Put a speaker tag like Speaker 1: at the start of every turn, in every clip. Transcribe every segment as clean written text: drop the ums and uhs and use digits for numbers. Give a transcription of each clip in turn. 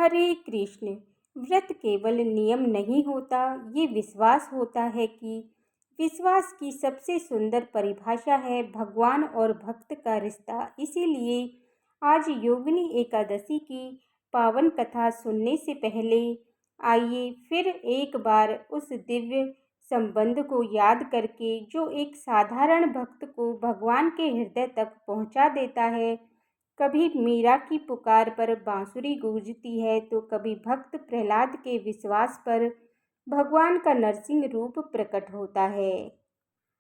Speaker 1: हरे कृष्ण। व्रत केवल नियम नहीं होता, ये विश्वास होता है कि विश्वास की सबसे सुंदर परिभाषा है भगवान और भक्त का रिश्ता। इसीलिए आज योगिनी एकादशी की पावन कथा सुनने से पहले आइए फिर एक बार उस दिव्य संबंध को याद करके जो एक साधारण भक्त को भगवान के हृदय तक पहुंचा देता है। कभी मीरा की पुकार पर बांसुरी गूंजती है तो कभी भक्त प्रहलाद के विश्वास पर भगवान का नरसिंह रूप प्रकट होता है,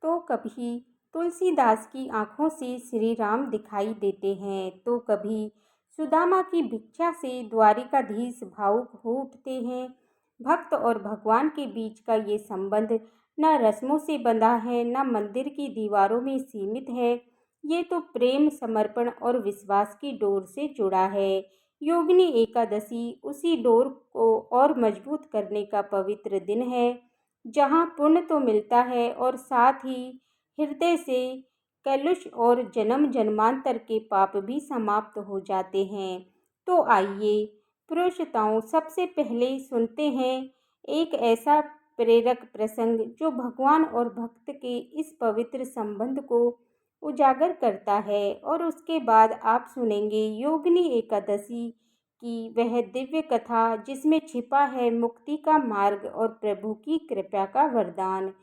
Speaker 1: तो कभी तुलसीदास की आंखों से श्री राम दिखाई देते हैं, तो कभी सुदामा की भिक्षा से द्वारिकाधीश भावुक हो उठते हैं। भक्त और भगवान के बीच का ये संबंध न रस्मों से बंधा है, न मंदिर की दीवारों में सीमित है। ये तो प्रेम, समर्पण और विश्वास की डोर से जुड़ा है। योगिनी एकादशी उसी डोर को और मजबूत करने का पवित्र दिन है, जहाँ पुण्य तो मिलता है और साथ ही हृदय से कलुष और जन्म जन्मांतर के पाप भी समाप्त हो जाते हैं। तो आइए प्रोषिताओं, सबसे पहले सुनते हैं एक ऐसा प्रेरक प्रसंग जो भगवान और भक्त के इस पवित्र संबंध को उजागर करता है, और उसके बाद आप सुनेंगे योगिनी एकादशी की वह दिव्य कथा जिसमें छिपा है मुक्ति का मार्ग और प्रभु की कृपा का वरदान।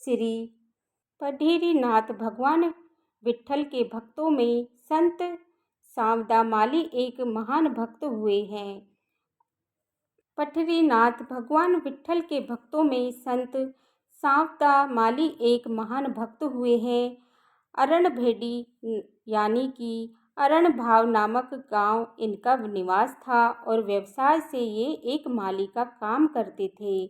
Speaker 1: श्री पंढरीनाथ भगवान विट्ठल के भक्तों में संत सावदामाली एक महान भक्त हुए हैं। पंढरीनाथ भगवान विट्ठल के भक्तों में संत सावदामाली एक महान भक्त हुए हैं। अरणभेड़ी यानी कि अरण भाव नामक गांव इनका निवास था और व्यवसाय से ये एक माली का काम करते थे।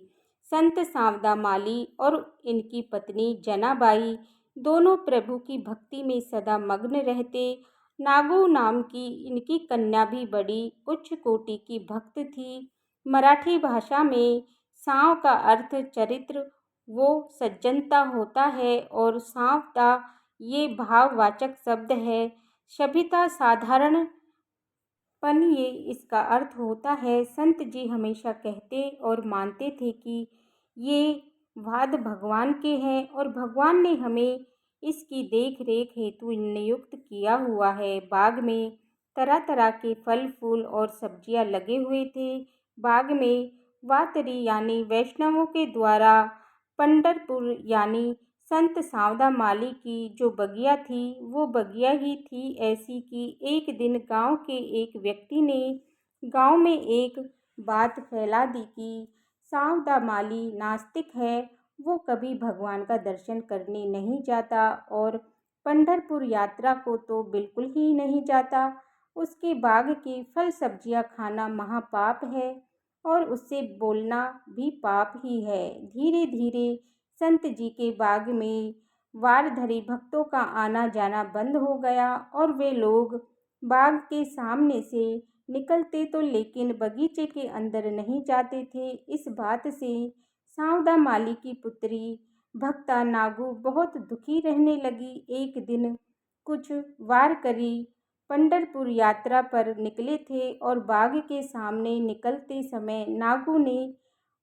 Speaker 1: संत सावदामाली और इनकी पत्नी जनाबाई दोनों प्रभु की भक्ति में सदा मग्न रहते। नागू नाम की इनकी कन्या भी बड़ी उच्च कोटि की भक्त थी। मराठी भाषा में साव का अर्थ चरित्र वो सज्जनता होता है और सावदा ये भाववाचक शब्द है। सभ्यता, साधारणपन, ये इसका अर्थ होता है। संत जी हमेशा कहते और मानते थे कि ये वाद भगवान के हैं और भगवान ने हमें इसकी देख रेख हेतु नियुक्त किया हुआ है। बाग में तरह तरह के फल फूल और सब्जियां लगे हुए थे। बाग में वातरी यानी वैष्णवों के द्वारा पंढरपुर यानी संत सावदामाली की जो बगिया थी वो बगिया ही थी ऐसी कि एक दिन गांव के एक व्यक्ति ने गांव में एक बात फैला दी कि सावदामाली नास्तिक है, वो कभी भगवान का दर्शन करने नहीं जाता और पंढरपुर यात्रा को तो बिल्कुल ही नहीं जाता। उसके बाग के फल सब्जियां खाना महापाप है और उससे बोलना भी पाप ही है। धीरे धीरे संत जी के बाग में वारधरी भक्तों का आना जाना बंद हो गया और वे लोग बाग के सामने से निकलते तो लेकिन बगीचे के अंदर नहीं जाते थे। इस बात से सावदामाली की पुत्री भक्ता नागू बहुत दुखी रहने लगी। एक दिन कुछ वारकरी पंढरपुर यात्रा पर निकले थे और बाग के सामने निकलते समय नागू ने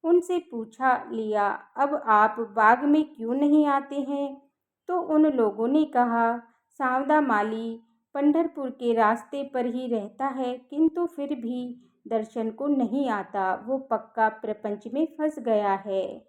Speaker 1: उनसे पूछा लिया, अब आप बाग में क्यों नहीं आते हैं? तो उन लोगों ने कहा, सावदामाली पंढरपुर के रास्ते पर ही रहता है किंतु फिर भी दर्शन को नहीं आता। वो पक्का प्रपंच में फंस गया है,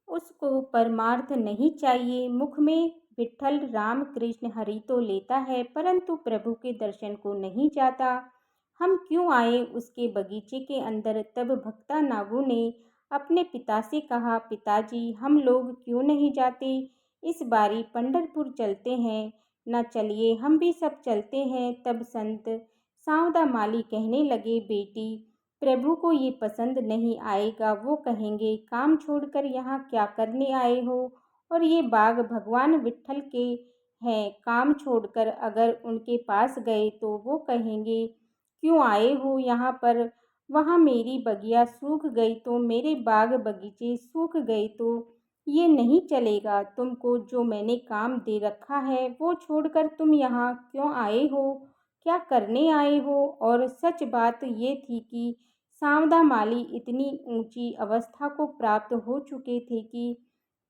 Speaker 1: उसको परमार्थ नहीं चाहिए। मुख में विट्ठल राम कृष्ण हरि तो लेता है परंतु प्रभु के दर्शन को नहीं चाहता। हम क्यों आए उसके बगीचे के अंदर? तब भक्ता नागू ने अपने पिता से कहा, पिताजी हम लोग क्यों नहीं जाते? इस बारी पंढरपुर चलते हैं न, चलिए हम भी सब चलते हैं। तब संत सावदामाली कहने लगे, बेटी प्रभु को ये पसंद नहीं आएगा। वो कहेंगे काम छोड़कर यहाँ क्या करने आए हो? और ये बाग भगवान विट्ठल के हैं। काम छोड़कर अगर उनके पास गए तो वो कहेंगे क्यों आए हो यहाँ पर? वहाँ मेरी बगिया सूख गई तो, मेरे बाग बगीचे सूख गए तो ये नहीं चलेगा। तुमको जो मैंने काम दे रखा है वो छोड़कर तुम यहाँ क्यों आए हो? क्या करने आए हो? और सच बात ये थी कि सांवदा माली इतनी ऊंची अवस्था को प्राप्त हो चुके थे कि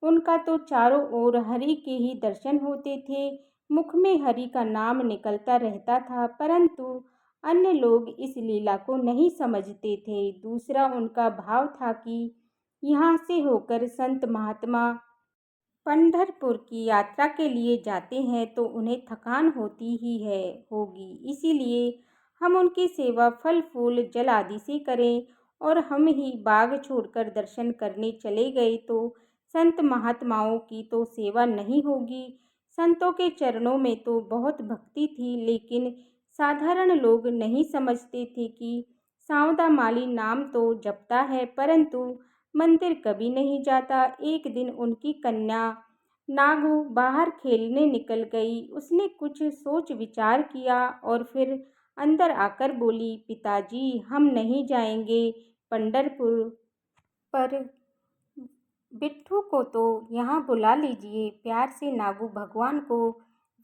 Speaker 1: उनका तो चारों ओर हरि के ही दर्शन होते थे। मुख में हरि का नाम निकलता रहता था, परंतु अन्य लोग इस लीला को नहीं समझते थे। दूसरा उनका भाव था कि यहाँ से होकर संत महात्मा पंढरपुर की यात्रा के लिए जाते हैं तो उन्हें थकान होती ही है होगी, इसीलिए हम उनकी सेवा फल फूल जल आदि से करें, और हम ही बाग छोड़कर दर्शन करने चले गए तो संत महात्माओं की तो सेवा नहीं होगी। संतों के चरणों में तो बहुत भक्ति थी, लेकिन साधारण लोग नहीं समझते थे कि सांवदा माली नाम तो जपता है परंतु मंदिर कभी नहीं जाता। एक दिन उनकी कन्या नागू बाहर खेलने निकल गई। उसने कुछ सोच विचार किया और फिर अंदर आकर बोली, पिताजी हम नहीं जाएंगे पंढरपुर, पर बिट्ठू को तो यहाँ बुला लीजिए। प्यार से नागू भगवान को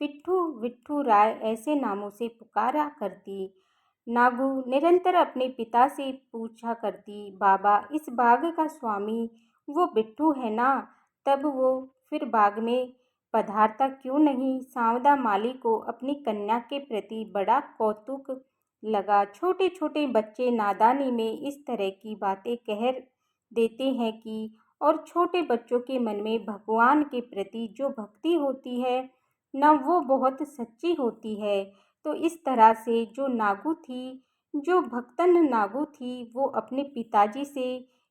Speaker 1: विट्ठू विट्ठू राय ऐसे नामों से पुकारा करती। नागू निरंतर अपने पिता से पूछा करती, बाबा इस बाग का स्वामी वो बिट्ठू है ना, तब वो फिर बाग में पधारता क्यों नहीं। सांवदा माली को अपनी कन्या के प्रति बड़ा कौतुक लगा। छोटे छोटे बच्चे नादानी में इस तरह की बातें कह देते हैं कि, और छोटे बच्चों के मन में भगवान के प्रति जो भक्ति होती है न वो बहुत सच्ची होती है। तो इस तरह से जो भक्तन नागू थी वो अपने पिताजी से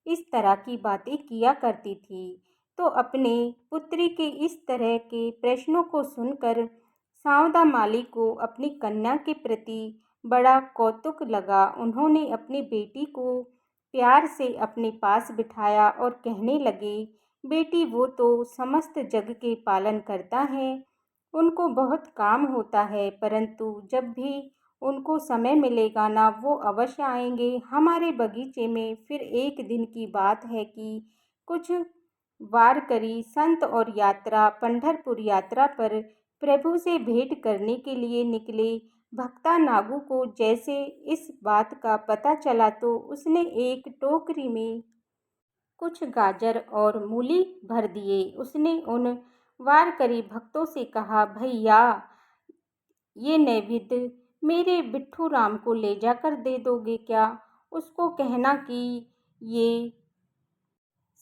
Speaker 1: इस तरह की बातें किया करती थी। तो अपने पुत्री के इस तरह के प्रश्नों को सुनकर सांवदा माली को अपनी कन्या के प्रति बड़ा कौतुक लगा। उन्होंने अपनी बेटी को प्यार से अपने पास बिठाया और कहने लगे, बेटी वो तो समस्त जग के पालन करता है, उनको बहुत काम होता है, परंतु जब भी उनको समय मिलेगा ना वो अवश्य आएंगे हमारे बगीचे में। फिर एक दिन की बात है कि कुछ वारकरी संत और यात्रा पंढरपुर यात्रा पर प्रभु से भेंट करने के लिए निकले। भक्ता नागू को जैसे इस बात का पता चला तो उसने एक टोकरी में कुछ गाजर और मूली भर दिए। उसने उन वारकरी भक्तों से कहा, भैया ये नैवेद्य मेरे बिट्ठू राम को ले जाकर दे दोगे क्या। उसको कहना कि ये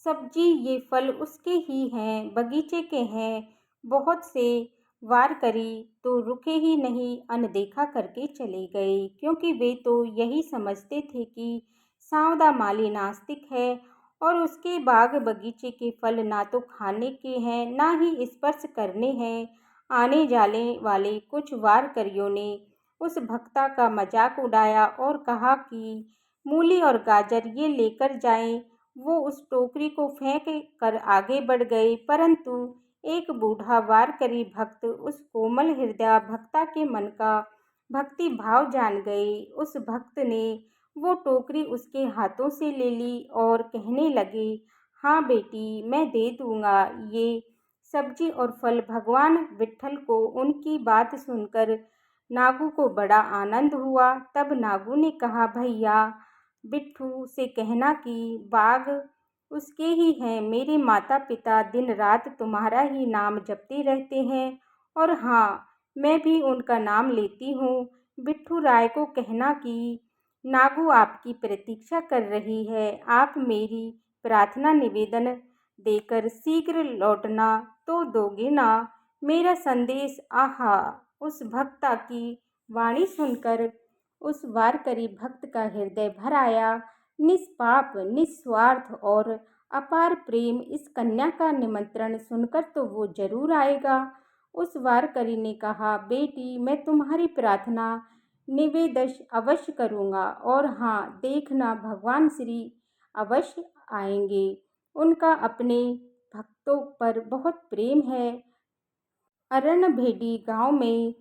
Speaker 1: सब्जी ये फल उसके ही हैं, बगीचे के हैं। बहुत से वारकरी तो रुके ही नहीं, अनदेखा करके चले गए, क्योंकि वे तो यही समझते थे कि सांवदा माली नास्तिक है और उसके बाग बगीचे के फल ना तो खाने के हैं ना ही स्पर्श करने हैं। आने जाने वाले कुछ वारकरियों ने उस भक्ता का मजाक उड़ाया और कहा कि मूली और गाजर ये लेकर जाएं। वो उस टोकरी को फेंक कर आगे बढ़ गए, परंतु एक बूढ़ा वारकरी भक्त उस कोमल हृदय भक्ता के मन का भक्ति भाव जान गए। उस भक्त ने वो टोकरी उसके हाथों से ले ली और कहने लगे, हाँ बेटी मैं दे दूंगा ये सब्जी और फल। भगवान विट्ठल को उनकी बात सुनकर नागू को बड़ा आनंद हुआ। तब नागू ने कहा, भैया बिट्ठू से कहना कि बाग उसके ही हैं, मेरे माता पिता दिन रात तुम्हारा ही नाम जपते रहते हैं और हाँ मैं भी उनका नाम लेती हूँ। बिट्ठू राय को कहना कि नागू आपकी प्रतीक्षा कर रही है, आप मेरी प्रार्थना निवेदन देकर शीघ्र लौटना तो दोगे ना। मेरा संदेश आहा। उस भक्ता की वाणी सुनकर उस वारकरी भक्त का हृदय भर आया। निष्पाप निस्वार्थ और अपार प्रेम, इस कन्या का निमंत्रण सुनकर तो वो जरूर आएगा। उस वारकरी ने कहा, बेटी मैं तुम्हारी प्रार्थना निवेदश अवश्य करूँगा और हाँ देखना भगवान श्री अवश्य आएंगे, उनका अपने भक्तों पर बहुत प्रेम है। अरणभेड़ी गांव में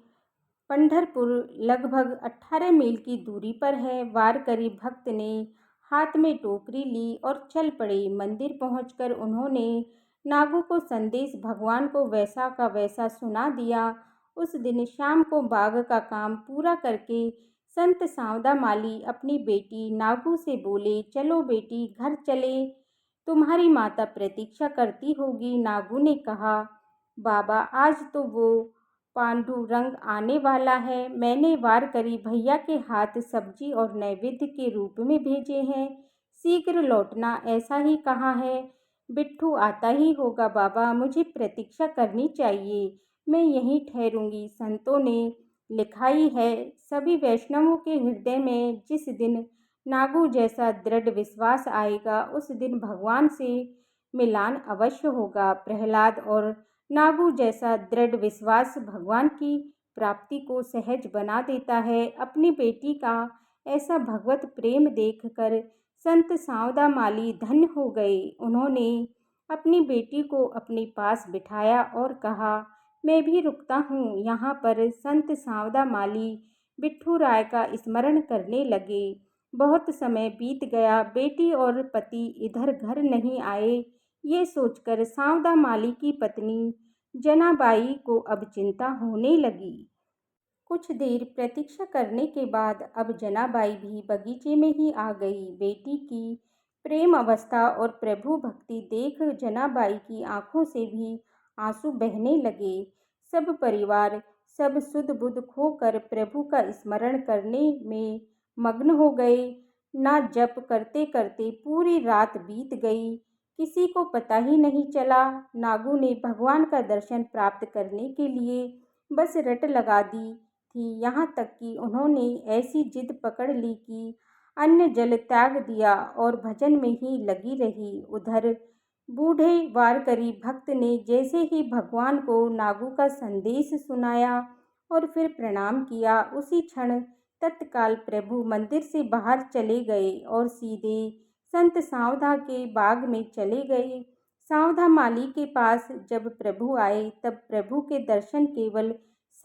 Speaker 1: पंढरपुर लगभग 18 मील की दूरी पर है। वारकरी भक्त ने हाथ में टोकरी ली और चल पड़े। मंदिर पहुंचकर उन्होंने नागू को संदेश भगवान को वैसा का वैसा सुना दिया। उस दिन शाम को बाग का काम पूरा करके संत सांवदा माली अपनी बेटी नागू से बोले, चलो बेटी घर चले, तुम्हारी माता प्रतीक्षा करती होगी। नागू ने कहा, बाबा आज तो वो पांडुरंग आने वाला है। मैंने वार करी भैया के हाथ सब्जी और नैवेद्य के रूप में भेजे हैं। शीघ्र लौटना ऐसा ही कहा है। बिट्ठू आता ही होगा बाबा, मुझे प्रतीक्षा करनी चाहिए। मैं यहीं ठहरूंगी। संतों ने लिखाई है, सभी वैष्णवों के हृदय में जिस दिन नागू जैसा दृढ़ विश्वास आएगा, उस दिन भगवान से मिलान अवश्य होगा। प्रहलाद और नागू जैसा दृढ़ विश्वास भगवान की प्राप्ति को सहज बना देता है। अपनी बेटी का ऐसा भगवत प्रेम देखकर संत सांवदा माली धन्य हो गए। उन्होंने अपनी बेटी को अपने पास बिठाया और कहा, मैं भी रुकता हूँ यहाँ पर। संत सांवदा माली बिट्ठू राय का स्मरण करने लगे। बहुत समय बीत गया, बेटी और पति इधर घर नहीं आए। ये सोचकर सांवदा माली की पत्नी जनाबाई को अब चिंता होने लगी। कुछ देर प्रतीक्षा करने के बाद अब जनाबाई भी बगीचे में ही आ गई। बेटी की प्रेम अवस्था और प्रभु भक्ति देख जनाबाई की आंखों से भी आंसू बहने लगे। सब परिवार सब सुध बुध खोकर प्रभु का स्मरण करने में मग्न हो गए। ना जप करते करते पूरी रात बीत गई, किसी को पता ही नहीं चला। नागू ने भगवान का दर्शन प्राप्त करने के लिए बस रट लगा दी थी। यहाँ तक कि उन्होंने ऐसी जिद पकड़ ली कि अन्न जल त्याग दिया और भजन में ही लगी रही। उधर बूढ़े वारकरी भक्त ने जैसे ही भगवान को नागू का संदेश सुनाया और फिर प्रणाम किया, उसी क्षण तत्काल प्रभु मंदिर से बाहर चले गए और सीधे संत सांवदा के बाग में चले गए। सांवदा माली के पास जब प्रभु आए, तब प्रभु के दर्शन केवल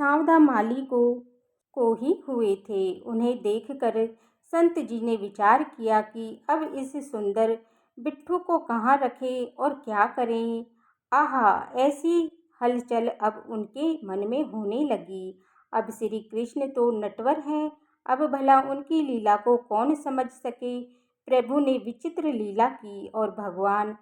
Speaker 1: सांवदा माली को ही हुए थे। उन्हें देखकर संत जी ने विचार किया कि अब इस सुंदर बिट्ठू को कहाँ रखें और क्या करें। आहा, ऐसी हलचल अब उनके मन में होने लगी। अब श्री कृष्ण तो नटवर हैं, अब भला उनकी लीला को कौन समझ सके। प्रभु ने विचित्र लीला की और भगवान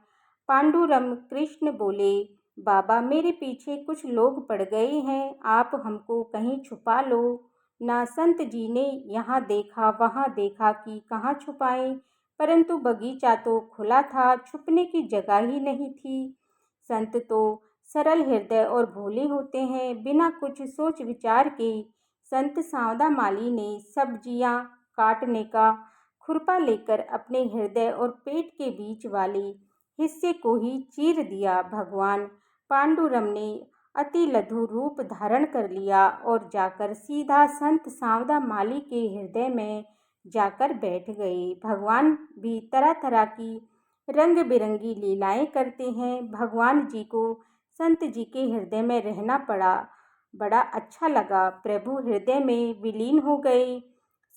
Speaker 1: पांडुरंग कृष्ण बोले, बाबा मेरे पीछे कुछ लोग पड़ गए हैं, आप हमको कहीं छुपा लो ना। संत जी ने यहाँ देखा वहाँ देखा कि कहाँ छुपाएं, परंतु बगीचा तो खुला था, छुपने की जगह ही नहीं थी। संत तो सरल हृदय और भोले होते हैं। बिना कुछ सोच विचार के संत सांवदा माली ने सब्जियां काटने का खुरपा लेकर अपने हृदय और पेट के बीच वाले हिस्से को ही चीर दिया। भगवान पांडुरंग ने अति लघु रूप धारण कर लिया और जाकर सीधा संत सांवदा माली के हृदय में जाकर बैठ गए। भगवान भी तरह तरह की रंग बिरंगी लीलाएं करते हैं। भगवान जी को संत जी के हृदय में रहना पड़ा, बड़ा अच्छा लगा। प्रभु हृदय में विलीन हो गए।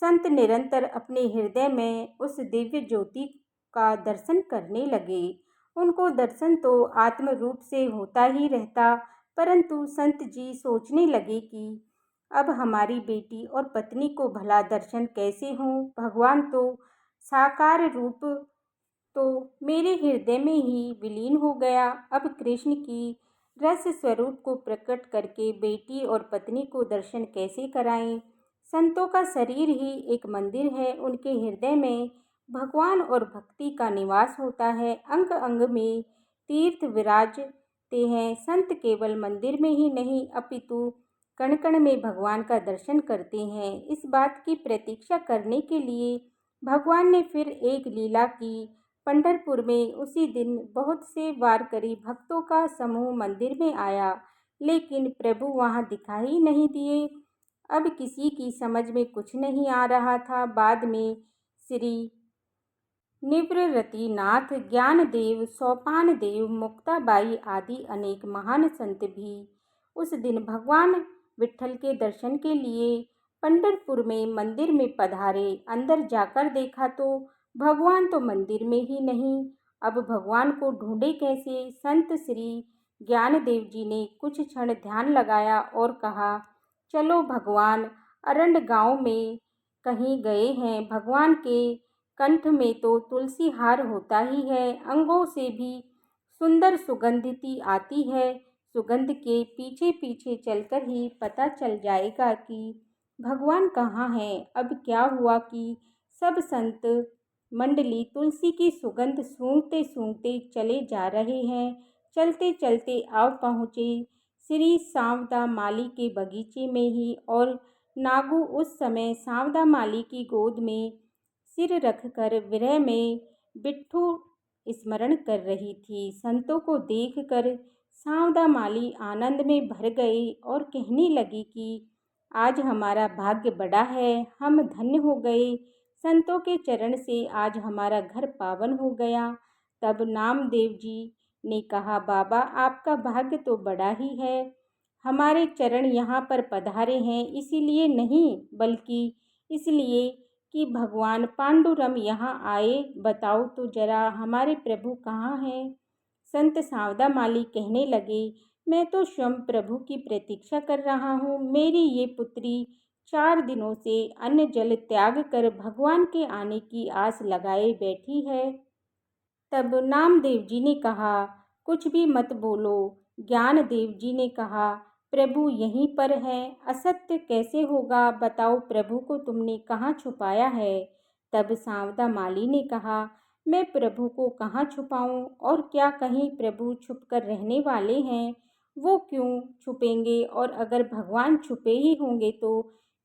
Speaker 1: संत निरंतर अपने हृदय में उस दिव्य ज्योति का दर्शन करने लगे। उनको दर्शन तो आत्म रूप से होता ही रहता, परंतु संत जी सोचने लगे कि अब हमारी बेटी और पत्नी को भला दर्शन कैसे हों। भगवान तो साकार रूप तो मेरे हृदय में ही विलीन हो गया। अब कृष्ण की रस स्वरूप को प्रकट करके बेटी और पत्नी को दर्शन कैसे कराएं। संतों का शरीर ही एक मंदिर है, उनके हृदय में भगवान और भक्ति का निवास होता है। अंग अंग में तीर्थ विराजते हैं। संत केवल मंदिर में ही नहीं अपितु कण कण में भगवान का दर्शन करते हैं। इस बात की प्रतीक्षा करने के लिए भगवान ने फिर एक लीला की। पंढरपुर में उसी दिन बहुत से वारकरी भक्तों का समूह मंदिर में आया, लेकिन प्रभु वहां दिखाई नहीं दिए। अब किसी की समझ में कुछ नहीं आ रहा था। बाद में श्री निवृत्तिनाथ, ज्ञानदेव, सोपानदेव, मुक्ताबाई आदि अनेक महान संत भी उस दिन भगवान विट्ठल के दर्शन के लिए पंढरपुर में मंदिर में पधारे। अंदर जाकर देखा तो भगवान तो मंदिर में ही नहीं। अब भगवान को ढूंढे कैसे। संत श्री ज्ञानदेव जी ने कुछ क्षण ध्यान लगाया और कहा, चलो भगवान अरंड गांव में कहीं गए हैं। भगवान के कंठ में तो तुलसी हार होता ही है, अंगों से भी सुंदर सुगंधिती आती है। सुगंध के पीछे पीछे चलकर ही पता चल जाएगा कि भगवान कहाँ हैं। अब क्या हुआ कि सब संत मंडली तुलसी की सुगंध सूंघते सूंघते चले जा रहे हैं। चलते चलते आ पहुँचे श्री सांवदा माली के बगीचे में ही, और नागू उस समय सांवदा माली की गोद में सिर रखकर विरह में बिट्ठू स्मरण कर रही थी। संतों को देखकर सांवदा माली आनंद में भर गई और कहने लगी कि आज हमारा भाग्य बड़ा है, हम धन्य हो गए। संतों के चरण से आज हमारा घर पावन हो गया। तब नामदेव जी ने कहा, बाबा आपका भाग्य तो बड़ा ही है। हमारे चरण यहाँ पर पधारे हैं इसीलिए नहीं, बल्कि इसलिए कि भगवान पांडुरंग यहाँ आए। बताओ तो जरा हमारे प्रभु कहाँ हैं। संत सांवदा माली कहने लगे, मैं तो स्वयं प्रभु की प्रतीक्षा कर रहा हूँ। मेरी ये पुत्री 4 दिनों से अन्न जल त्याग कर भगवान के आने की आस लगाए बैठी है। तब नामदेव जी ने कहा, कुछ भी मत बोलो। ज्ञानदेव जी ने कहा, प्रभु यहीं पर है, असत्य कैसे होगा। बताओ प्रभु को तुमने कहाँ छुपाया है। तब सांवदा माली ने कहा, मैं प्रभु को कहाँ छुपाऊं, और क्या कहीं प्रभु छुपकर रहने वाले हैं। वो क्यों छुपेंगे, और अगर भगवान छुपे ही होंगे तो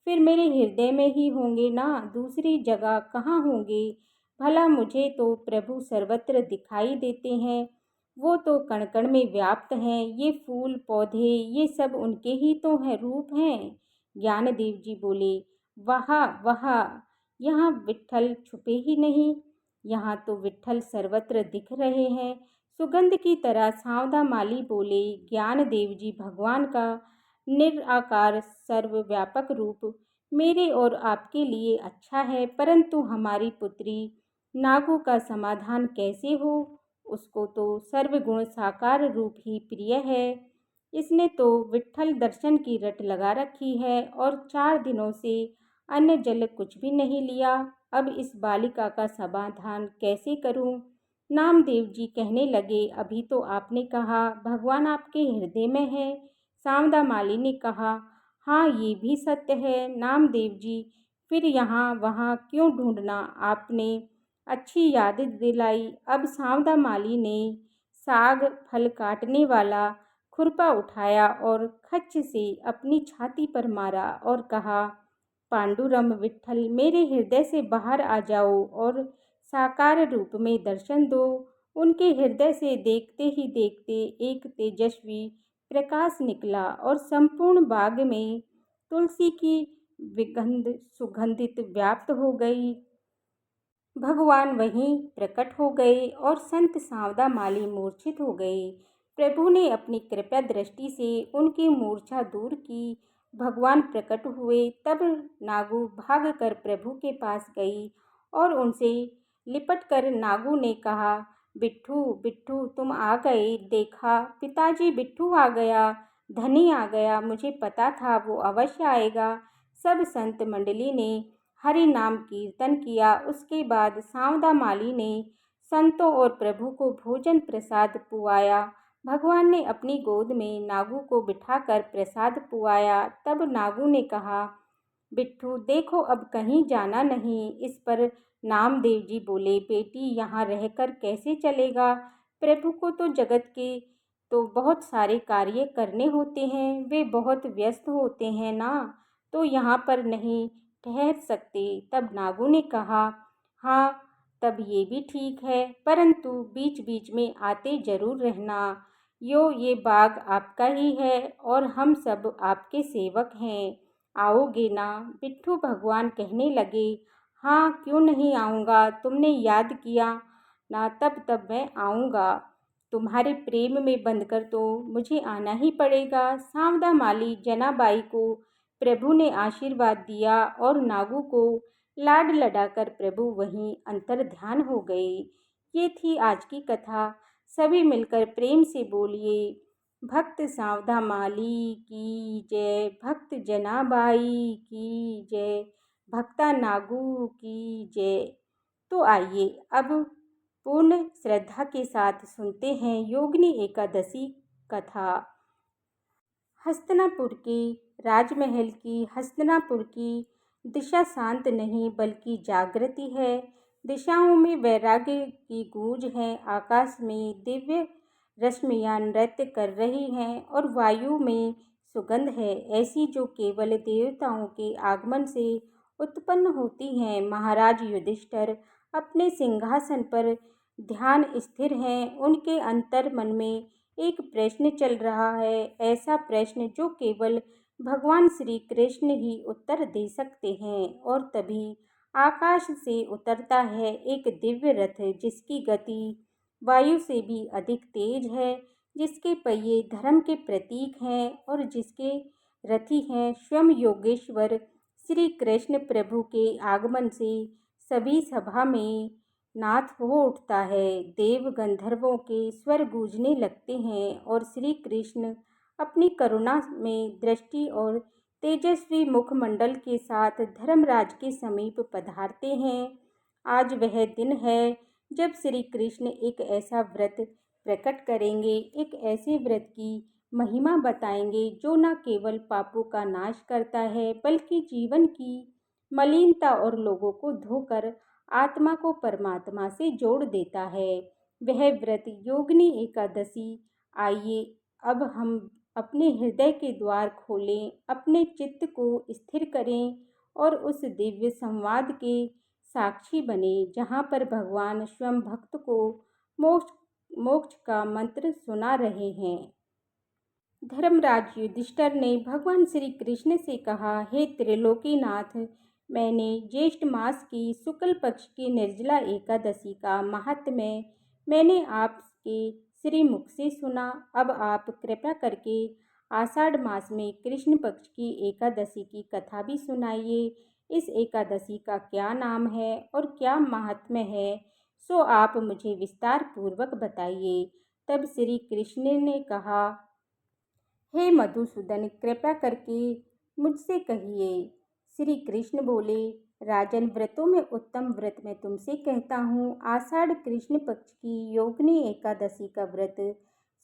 Speaker 1: फिर मेरे हृदय में ही होंगे ना, दूसरी जगह कहाँ होंगे। भला मुझे तो प्रभु सर्वत्र दिखाई देते हैं, वो तो कण कण में व्याप्त हैं। ये फूल पौधे ये सब उनके ही तो हैं, रूप हैं। ज्ञानदेव जी बोले, वाह वाह, यहाँ विट्ठल छुपे ही नहीं, यहाँ तो विट्ठल सर्वत्र दिख रहे हैं, सुगंध की तरह। सांवदा माली बोले, ज्ञानदेव जी भगवान का निराकार सर्वव्यापक रूप मेरे और आपके लिए अच्छा है, परंतु हमारी पुत्री नागू का समाधान कैसे हो। उसको तो सर्वगुण साकार रूप ही प्रिय है। इसने तो विट्ठल दर्शन की रट लगा रखी है, और 4 दिनों से अन्न जल कुछ भी नहीं लिया। अब इस बालिका का समाधान कैसे करूं। नामदेव जी कहने लगे, अभी तो आपने कहा भगवान आपके हृदय में है। सांवदा माली ने कहा, हाँ ये भी सत्य है नामदेव जी, फिर यहाँ वहाँ क्यों ढूंढना। आपने अच्छी याद दिलाई। अब सांवदा माली ने साग फल काटने वाला खुरपा उठाया और खच्च से अपनी छाती पर मारा और कहा, पांडुरंग विट्ठल मेरे हृदय से बाहर आ जाओ और साकार रूप में दर्शन दो। उनके हृदय से देखते ही देखते एक तेजस्वी प्रकाश निकला और संपूर्ण बाग में तुलसी की विगंध सुगंधित व्याप्त हो गई। भगवान वहीं प्रकट हो गए और संत सांवदा माली मूर्छित हो गए। प्रभु ने अपनी कृपा दृष्टि से उनकी मूर्छा दूर की। भगवान प्रकट हुए। तब नागू भागकर प्रभु के पास गई और उनसे लिपट कर नागू ने कहा, बिट्ठू बिट्ठू तुम आ गए। देखा पिताजी, बिट्ठू आ गया, धनी आ गया, मुझे पता था वो अवश्य आएगा। सब संत मंडली ने हरि नाम कीर्तन किया। उसके बाद सांवदा माली ने संतों और प्रभु को भोजन प्रसाद पुआया। भगवान ने अपनी गोद में नागू को बिठाकर प्रसाद पुआया। तब नागू ने कहा, बिट्ठू देखो अब कहीं जाना नहीं। इस पर नामदेव जी बोले, बेटी यहाँ रहकर कैसे चलेगा। प्रभु को तो जगत के तो बहुत सारे कार्य करने होते हैं, वे बहुत व्यस्त होते हैं ना, तो यहाँ पर नहीं ठहर सकते। तब नागू ने कहा, हाँ तब ये भी ठीक है, परंतु बीच बीच में आते जरूर रहना। ये बाग आपका ही है और हम सब आपके सेवक हैं, आओगे ना। बिट्ठू भगवान कहने लगे, हाँ क्यों नहीं आऊँगा, तुमने याद किया ना, तब तब मैं आऊँगा। तुम्हारे प्रेम में बंधकर तो मुझे आना ही पड़ेगा। सांवदा माली जनाबाई को प्रभु ने आशीर्वाद दिया और नागू को लाड लडाकर प्रभु वहीं अंतर ध्यान हो गए। ये थी आज की कथा। सभी मिलकर प्रेम से बोलिए, भक्त सांवदा माली की जय, भक्त जनाबाई की जय, भक्ता नागू की जय। तो आइए अब पूर्ण श्रद्धा के साथ सुनते हैं योगिनी एकादशी कथा। हस्तिनापुर के राजमहल की हस्तिनापुर की दिशा शांत नहीं बल्कि जागृति है। दिशाओं में वैराग्य की गूंज है। आकाश में दिव्य रश्मियां नृत्य कर रही हैं और वायु में सुगंध है, ऐसी जो केवल देवताओं के आगमन से उत्पन्न होती हैं। महाराज युधिष्ठिर अपने सिंहासन पर ध्यान स्थिर हैं। उनके अंतर मन में एक प्रश्न चल रहा है, ऐसा प्रश्न जो केवल भगवान श्री कृष्ण ही उत्तर दे सकते हैं। और तभी आकाश से उतरता है एक दिव्य रथ, जिसकी गति वायु से भी अधिक तेज है, जिसके पहिए धर्म के प्रतीक हैं और जिसके रथी हैं स्वयं योगेश्वर श्री कृष्ण। प्रभु के आगमन से सभी सभा में नाथ हो उठता है। देव गंधर्वों के स्वर गूंजने लगते हैं और श्री कृष्ण अपनी करुणा में दृष्टि और तेजस्वी मुखमंडल के साथ धर्मराज के समीप पधारते हैं। आज वह दिन है जब श्री कृष्ण एक ऐसा व्रत प्रकट करेंगे, एक ऐसे व्रत की महिमा बताएंगे जो न केवल पापों का नाश करता है बल्कि जीवन की मलिनता और लोगों को धोकर आत्मा को परमात्मा से जोड़ देता है। वह व्रत योगिनी एकादशी। आइए अब हम अपने हृदय के द्वार खोलें, अपने चित्त को स्थिर करें और उस दिव्य संवाद के साक्षी बने जहाँ पर भगवान स्वयं भक्त को मोक्ष मोक्ष का मंत्र सुना रहे हैं। धर्मराज युधिष्ठिर ने भगवान श्री कृष्ण से कहा, हे त्रिलोकीनाथ, मैंने ज्येष्ठ मास की शुक्ल पक्ष की निर्जला एकादशी का महात्म्य मैंने आपके श्री मुख से सुना। अब आप कृपा करके आषाढ़ मास में कृष्ण पक्ष की एकादशी की कथा भी सुनाइए। इस एकादशी का क्या नाम है और क्या महात्म्य है, सो आप मुझे विस्तार पूर्वक बताइए। तब श्री कृष्ण ने कहा, हे मधुसूदन, कृपा करके मुझसे कहिए। श्री कृष्ण बोले, राजन, व्रतों में उत्तम व्रत मैं तुमसे कहता हूँ। आषाढ़ कृष्ण पक्ष की योगिनी एकादशी का व्रत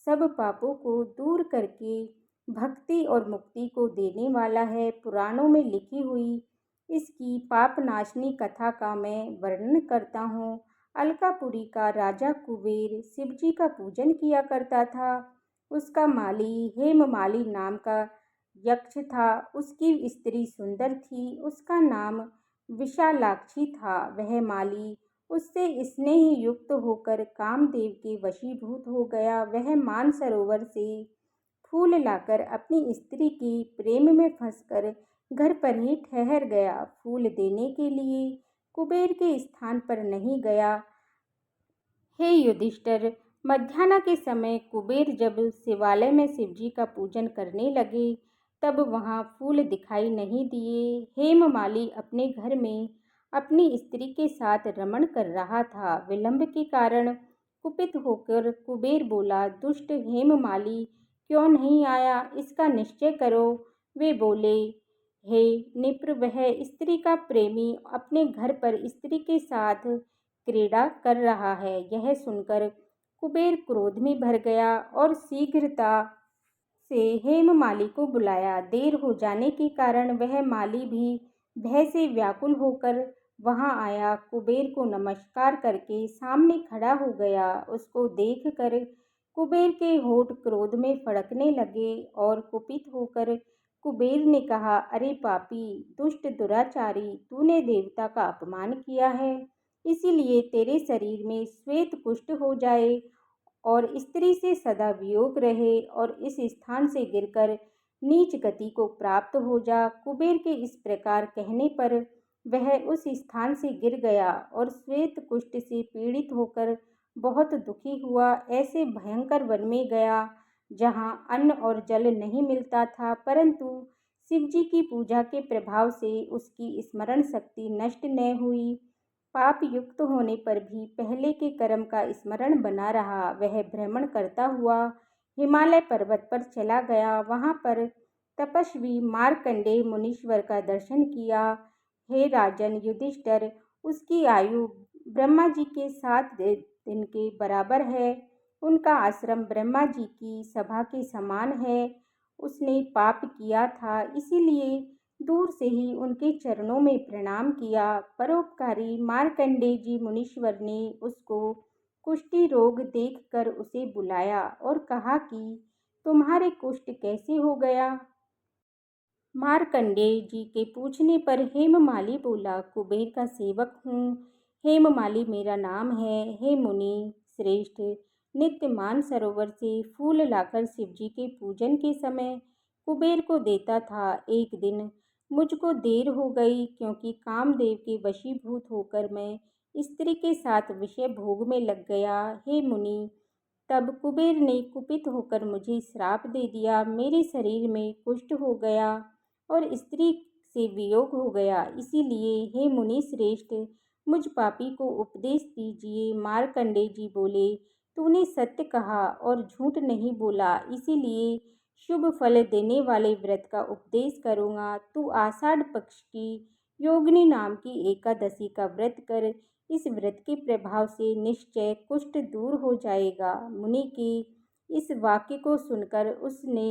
Speaker 1: सब पापों को दूर करके भक्ति और मुक्ति को देने वाला है। पुराणों में लिखी हुई इसकी पाप नाशनी कथा का मैं वर्णन करता हूँ। अलकापुरी का राजा कुबेर शिवजी का पूजन किया करता था। उसका माली हेममाली नाम का यक्ष था। उसकी स्त्री सुंदर थी, उसका नाम विशालाक्षी था। वह माली उससे स्नेह युक्त होकर कामदेव के वशीभूत हो गया। वह मानसरोवर से फूल लाकर अपनी स्त्री के प्रेम में फंसकर घर पर ही ठहर गया। फूल देने के लिए कुबेर के स्थान पर नहीं गया। हे युधिष्ठिर, मध्याह्न के समय कुबेर जब शिवालय में शिवजी का पूजन करने लगे तब वहाँ फूल दिखाई नहीं दिए। हेममाली अपने घर में अपनी स्त्री के साथ रमण कर रहा था। विलंब के कारण कुपित होकर कुबेर बोला, दुष्ट हेममाली क्यों नहीं आया, इसका निश्चय करो। वे बोले, हे निप्र, वह स्त्री का प्रेमी अपने घर पर स्त्री के साथ क्रीड़ा कर रहा है। यह सुनकर कुबेर क्रोध में भर गया और शीघ्रता से हेममाली को बुलाया। देर हो जाने के कारण वह माली भी भय से व्याकुल होकर वहां आया। कुबेर को नमस्कार करके सामने खड़ा हो गया। उसको देखकर कुबेर के होठ क्रोध में फड़कने लगे और कुपित होकर कुबेर ने कहा, अरे पापी, दुष्ट, दुराचारी, तूने देवता का अपमान किया है, इसीलिए तेरे शरीर में श्वेत कुष्ठ हो जाए और स्त्री से सदा वियोग रहे और इस स्थान से गिरकर नीच गति को प्राप्त हो जा। कुबेर के इस प्रकार कहने पर वह उस स्थान से गिर गया और श्वेत कुष्ठ से पीड़ित होकर बहुत दुखी हुआ। ऐसे भयंकर वन में गया जहाँ अन्न और जल नहीं मिलता था, परंतु शिवजी की पूजा के प्रभाव से उसकी स्मरण शक्ति नष्ट न हुई। पाप युक्त होने पर भी पहले के कर्म का स्मरण बना रहा। वह भ्रमण करता हुआ हिमालय पर्वत पर चला गया। वहां पर तपस्वी मार्कंडेय मुनीश्वर का दर्शन किया। हे राजन युधिष्ठिर, उसकी आयु ब्रह्मा जी के 7 दिन के बराबर है। उनका आश्रम ब्रह्मा जी की सभा के समान है। उसने पाप किया था, इसीलिए दूर से ही उनके चरणों में प्रणाम किया। परोपकारी मार्कंडेय जी मुनीश्वर ने उसको कुष्ठी रोग देखकर उसे बुलाया और कहा कि तुम्हारे कुष्ठ कैसे हो गया। मार्कंडेय जी के पूछने पर हेममाली बोला, कुबेर का सेवक हूँ। हेममाली मेरा नाम है। हे मुनि श्रेष्ठ, नित्य मानसरोवर से फूल लाकर शिवजी के पूजन के समय कुबेर को देता था। एक दिन मुझको देर हो गई, क्योंकि कामदेव के वशीभूत होकर मैं स्त्री के साथ विषय भोग में लग गया। हे मुनि, तब कुबेर ने कुपित होकर मुझे श्राप दे दिया। मेरे शरीर में कुष्ठ हो गया और स्त्री से वियोग हो गया। इसीलिए हे मुनि श्रेष्ठ, मुझ पापी को उपदेश दीजिए। मार्कंडेय जी बोले, तूने सत्य कहा और झूठ नहीं बोला, इसीलिए शुभ फल देने वाले व्रत का उपदेश करूँगा। तू आषाढ़ पक्ष की योगिनी नाम की एकादशी का व्रत कर। इस व्रत के प्रभाव से निश्चय कुष्ठ दूर हो जाएगा। मुनि के इस वाक्य को सुनकर उसने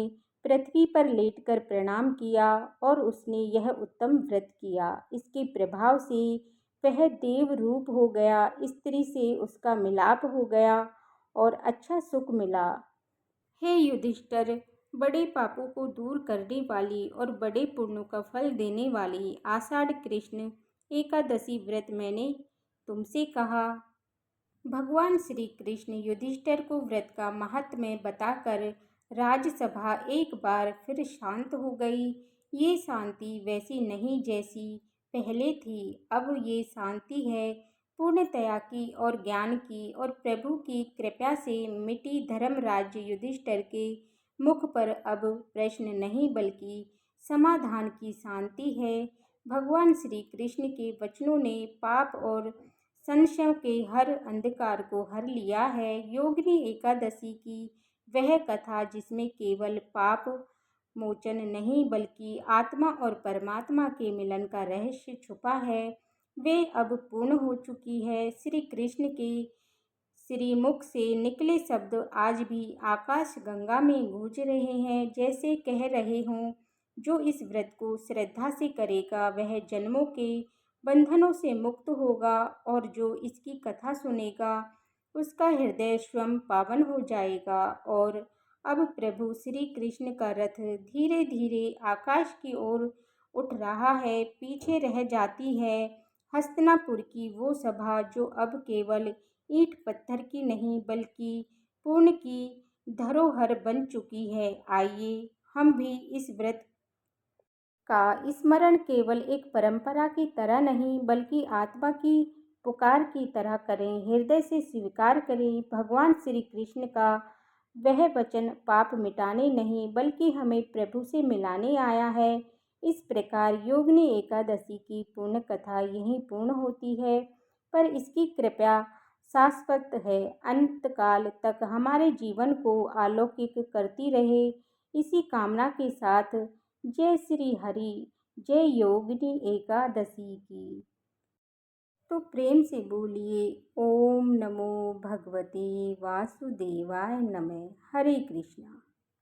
Speaker 1: पृथ्वी पर लेटकर प्रणाम किया और उसने यह उत्तम व्रत किया। इसके प्रभाव से वह देव रूप हो गया। स्त्री से उसका मिलाप हो गया और अच्छा सुख मिला। हे युधिष्ठिर, बड़े पापों को दूर करने वाली और बड़े पुण्यों का फल देने वाली आषाढ़ कृष्ण एकादशी व्रत मैंने तुमसे कहा। भगवान श्री कृष्ण युधिष्ठिर को व्रत का महात्म्य बताकर राजसभा एक बार फिर शांत हो गई। ये शांति वैसी नहीं जैसी पहले थी। अब ये शांति है पूर्णतया की और ज्ञान की, और प्रभु की कृपा से मिटी। धर्मराज युधिष्ठिर के मुख पर अब प्रश्न नहीं बल्कि समाधान की शांति है। भगवान श्री कृष्ण के वचनों ने पाप और संशय के हर अंधकार को हर लिया है। योगिनी एकादशी की वह कथा जिसमें केवल पाप मोचन नहीं बल्कि आत्मा और परमात्मा के मिलन का रहस्य छुपा है, वे अब पूर्ण हो चुकी है। श्री कृष्ण के श्रीमुख से निकले शब्द आज भी आकाश गंगा में गूंज रहे हैं, जैसे कह रहे हों, जो इस व्रत को श्रद्धा से करेगा वह जन्मों के बंधनों से मुक्त होगा, और जो इसकी कथा सुनेगा उसका हृदय स्वयं पावन हो जाएगा। और अब प्रभु श्री कृष्ण का रथ धीरे धीरे आकाश की ओर उठ रहा है। पीछे रह जाती है हस्तिनापुर की वो सभा, जो अब केवल ईंट पत्थर की नहीं बल्कि पूर्ण की धरोहर बन चुकी है। आइए हम भी इस व्रत का स्मरण केवल एक परंपरा की तरह नहीं बल्कि आत्मा की पुकार की तरह करें। हृदय से स्वीकार करें भगवान श्री कृष्ण का वह वचन पाप मिटाने नहीं बल्कि हमें प्रभु से मिलाने आया है। इस प्रकार योगिनी एकादशी की पूर्ण कथा यहीं पूर्ण होती है, पर इसकी कृपा शाश्वत है, अंतकाल तक हमारे जीवन को आलौकिक करती रहे। इसी कामना के साथ जय श्री हरि, जय योगिनी एकादशी की। तो प्रेम से बोलिए ओम नमो भगवते वासुदेवाय नमः। हरे कृष्णा।